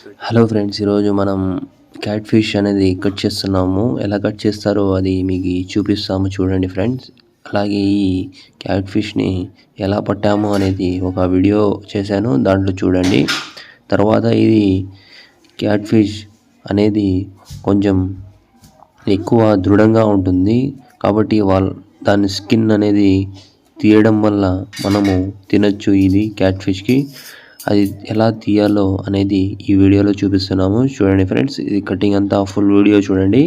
Hello friends, ఈరోజు మనం cat fish అనేది కట్ చేస్తున్నాము. ఎలా కట్ చేస్తారో అది మీకు చూపిస్తాము చూడండి ఫ్రెండ్స్. అలాగే ఈ క్యాట్ ఫిష్ని ఎలా పట్టాము అనేది ఒక వీడియో చేశాను, దాంట్లో చూడండి. తర్వాత ఇది క్యాట్ ఫిష్ అనేది కొంచెం ఎక్కువ దృఢంగా ఉంటుంది కాబట్టి దాని స్కిన్ అనేది తీయడం వల్ల మనము తినచ్చు ఇది క్యాట్ ఫిష్కి. అది ఎలా తీయాలో అనేది ఈ వీడియోలో చూపిస్తున్నాము చూడండి ఫ్రెండ్స్. ఇది కటింగ్ అంతా ఫుల్ వీడియో చూడండి.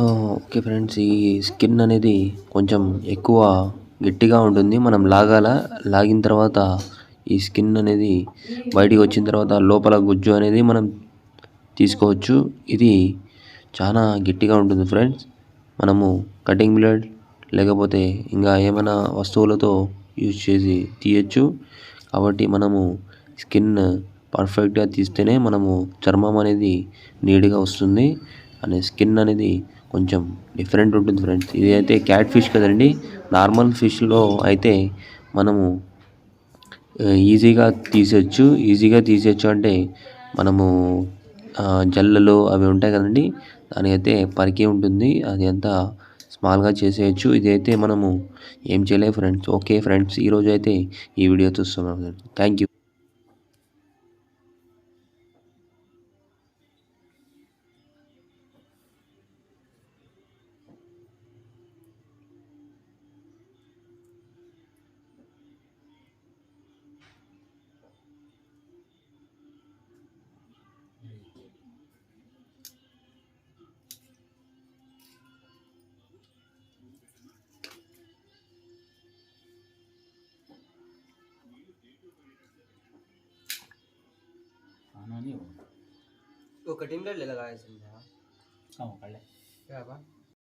ఓకే ఫ్రెండ్స్, ఈ స్కిన్ అనేది కొంచెం ఎక్కువ గట్టిగా ఉంటుంది. మనం లాగిన తర్వాత ఈ స్కిన్ అనేది బయటికి వచ్చిన తర్వాత లోపల గుజ్జు అనేది మనం తీసుకోవచ్చు. ఇది చాలా గట్టిగా ఉంటుంది ఫ్రెండ్స్. మనము కటింగ్ బ్లేడ్ లేకపోతే ఇంకా ఏమైనా వస్తువులతో యూజ్ చేసి తీయచ్చు. కాబట్టి మనము స్కిన్ పర్ఫెక్ట్గా తీస్తేనే మనము చర్మం అనేది నీట్గా వస్తుంది. అనే స్కిన్ అనేది కొంచెం డిఫరెంట్ ఉంటుంది ఫ్రెండ్స్. ఇది అయితే క్యాట్ ఫిష్ కదండి. నార్మల్ ఫిష్లో అయితే మనము ఈజీగా తీసేయచ్చు అంటే మనము జల్లలు అవి ఉంటాయి కదండి, దానికైతే పరికి ఉంటుంది, అది అంతా స్మాల్గా చేసేయచ్చు. ఇదైతే మనము ఏం చేయలేము ఫ్రెండ్స్. ఓకే ఫ్రెండ్స్, ఈరోజు అయితే ఈ వీడియో చూస్తున్నాం. Thank you. वो कटिंग कर ले लगाया समझा। हाँ कर ले। क्या बा